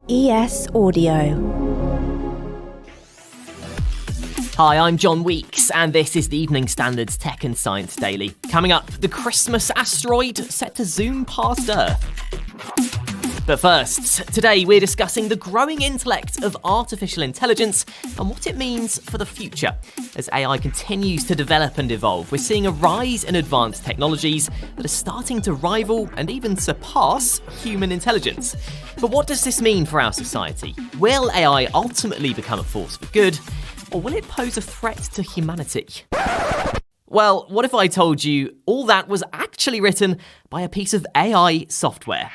ES Audio. Hi, I'm John Weeks, and this is the Evening Standard's Tech and Science Daily. Coming up, the Christmas asteroid set to zoom past Earth. But first, today we're discussing the growing intellect of artificial intelligence and what it means for the future. As AI continues to develop and evolve, we're seeing a rise in advanced technologies that are starting to rival and even surpass human intelligence. But what does this mean for our society? Will AI ultimately become a force for good, or will it pose a threat to humanity? Well, what if I told you all that was actually written by a piece of AI software?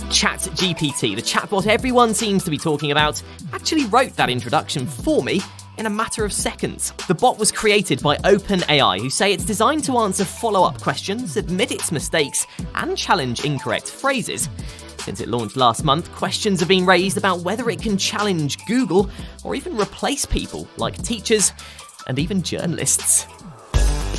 ChatGPT, the chatbot everyone seems to be talking about, actually wrote that introduction for me in a matter of seconds. The bot was created by OpenAI, who say it's designed to answer follow-up questions, admit its mistakes, and challenge incorrect phrases. Since it launched last month, questions have been raised about whether it can challenge Google or even replace people like teachers and even journalists.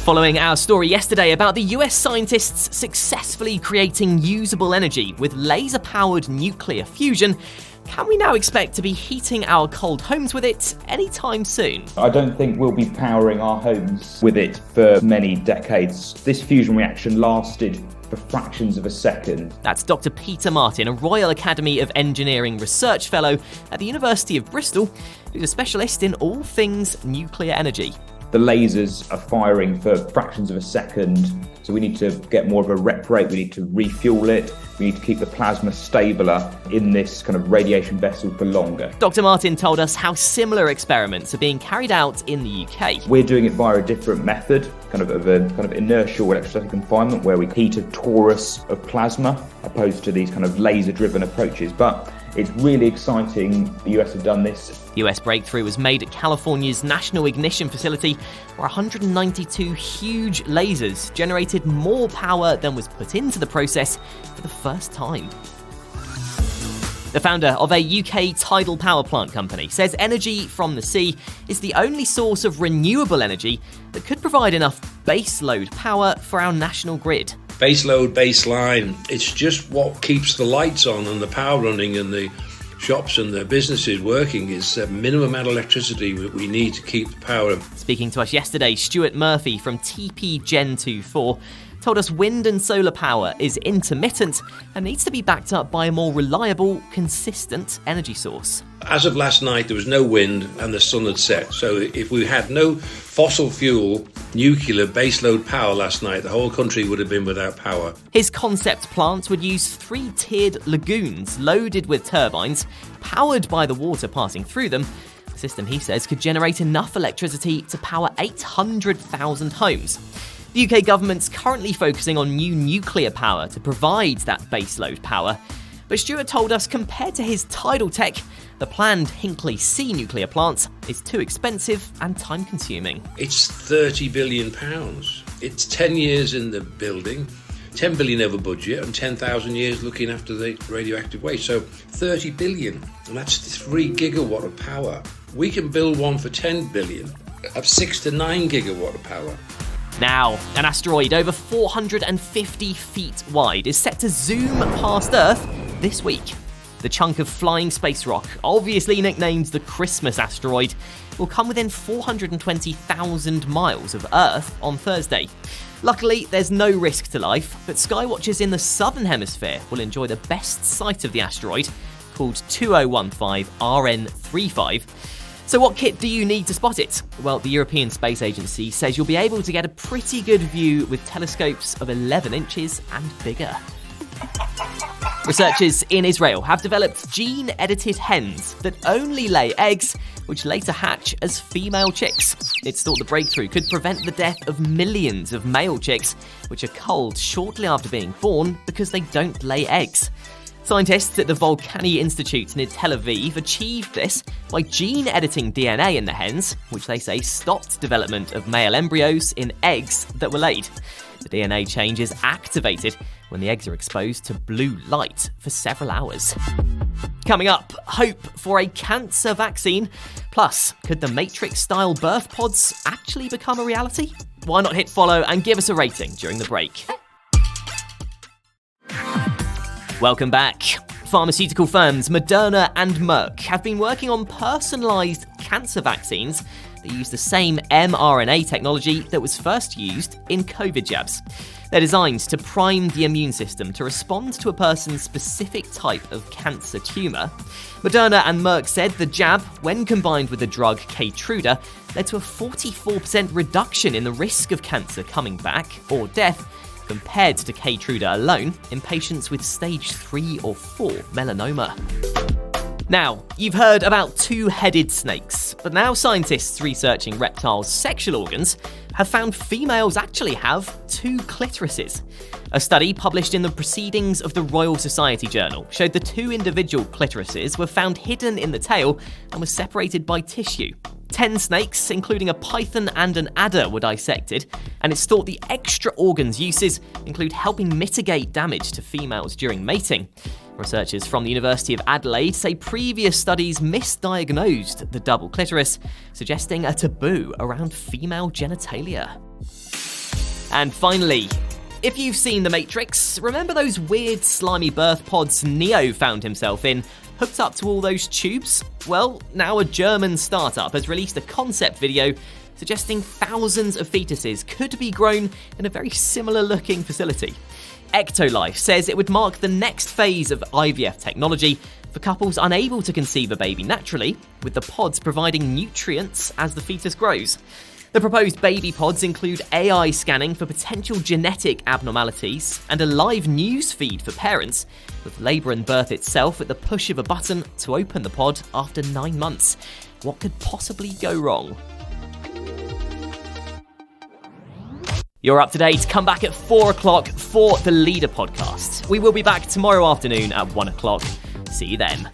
Following our story yesterday about the US scientists successfully creating usable energy with laser-powered nuclear fusion, can we now expect to be heating our cold homes with it anytime soon? I don't think we'll be powering our homes with it for many decades. This fusion reaction lasted for fractions of a second. That's Dr. Peter Martin, a Royal Academy of Engineering Research Fellow at the University of Bristol, who's a specialist in all things nuclear energy. The lasers are firing for fractions of a second, so we need to get more of a rep rate, we need to refuel it, we need to keep the plasma stabler in this kind of radiation vessel for longer. Dr. Martin told us how similar experiments are being carried out in the UK. We're doing it via a different method, kind of inertial electrostatic confinement, where we heat a torus of plasma, opposed to these kind of laser-driven approaches. But it's really exciting the US have done this. The US breakthrough was made at California's National Ignition Facility, where 192 huge lasers generated more power than was put into the process for the first time. The founder of a UK tidal power plant company says energy from the sea is the only source of renewable energy that could provide enough baseload power for our national grid. Baseload, baseline, it's just what keeps the lights on and the power running and the shops and the businesses working. Is a minimum amount of electricity that we need to keep the power. Speaking to us yesterday, Stuart Murphy from TP Gen 24 told us wind and solar power is intermittent and needs to be backed up by a more reliable, consistent energy source. As of last night, there was no wind and the sun had set. So if we had no fossil fuel, nuclear baseload power last night, the whole country would have been without power. His concept plant would use 3-tiered lagoons loaded with turbines, powered by the water passing through them. The system, he says, could generate enough electricity to power 800,000 homes. The UK government's currently focusing on new nuclear power to provide that baseload power. But Stuart told us compared to his tidal tech, the planned Hinkley C nuclear plant is too expensive and time-consuming. It's £30 billion. It's 10 years in the building, 10 billion over budget, and 10,000 years looking after the radioactive waste. So 30 billion, and that's 3 gigawatt of power. We can build one for 10 billion, of 6 to 9 gigawatt of power. Now, an asteroid over 450 feet wide is set to zoom past Earth this week. The chunk of flying space rock, obviously nicknamed the Christmas asteroid, will come within 420,000 miles of Earth on Thursday. Luckily, there's no risk to life, but skywatchers in the southern hemisphere will enjoy the best sight of the asteroid, called 2015 RN35. So what kit do you need to spot it? Well, the European Space Agency says you'll be able to get a pretty good view with telescopes of 11 inches and bigger. Researchers in Israel have developed gene-edited hens that only lay eggs, which later hatch as female chicks. It's thought the breakthrough could prevent the death of millions of male chicks, which are culled shortly after being born because they don't lay eggs. Scientists at the Volcani Institute near Tel Aviv achieved this by gene-editing DNA in the hens, which they say stopped development of male embryos in eggs that were laid. The DNA change is activated when the eggs are exposed to blue light for several hours. Coming up, hope for a cancer vaccine. Plus, could the Matrix-style birth pods actually become a reality? Why not hit follow and give us a rating during the break? Welcome back. Pharmaceutical firms Moderna and Merck have been working on personalised cancer vaccines that use the same mRNA technology that was first used in COVID jabs. They're designed to prime the immune system to respond to a person's specific type of cancer tumour. Moderna and Merck said the jab, when combined with the drug Keytruda, led to a 44% reduction in the risk of cancer coming back or death compared to Keytruda alone in patients with stage 3 or 4 melanoma. Now, you've heard about two-headed snakes, but now scientists researching reptiles' sexual organs have found females actually have two clitorises. A study published in the Proceedings of the Royal Society journal showed the two individual clitorises were found hidden in the tail and were separated by tissue. 10 snakes, including a python and an adder, were dissected, and it's thought the extra organ's uses include helping mitigate damage to females during mating. Researchers from the University of Adelaide say previous studies misdiagnosed the double clitoris, suggesting a taboo around female genitalia. And finally, if you've seen The Matrix, remember those weird slimy birth pods Neo found himself in, hooked up to all those tubes? Well, now a German startup has released a concept video suggesting thousands of fetuses could be grown in a very similar looking facility. Ectolife says it would mark the next phase of IVF technology for couples unable to conceive a baby naturally, with the pods providing nutrients as the fetus grows. The proposed baby pods include AI scanning for potential genetic abnormalities and a live news feed for parents, with labour and birth itself at the push of a button to open the pod after 9 months. What could possibly go wrong? You're up to date. Come back at 4 o'clock for the Leader podcast. We will be back tomorrow afternoon at 1 o'clock. See you then.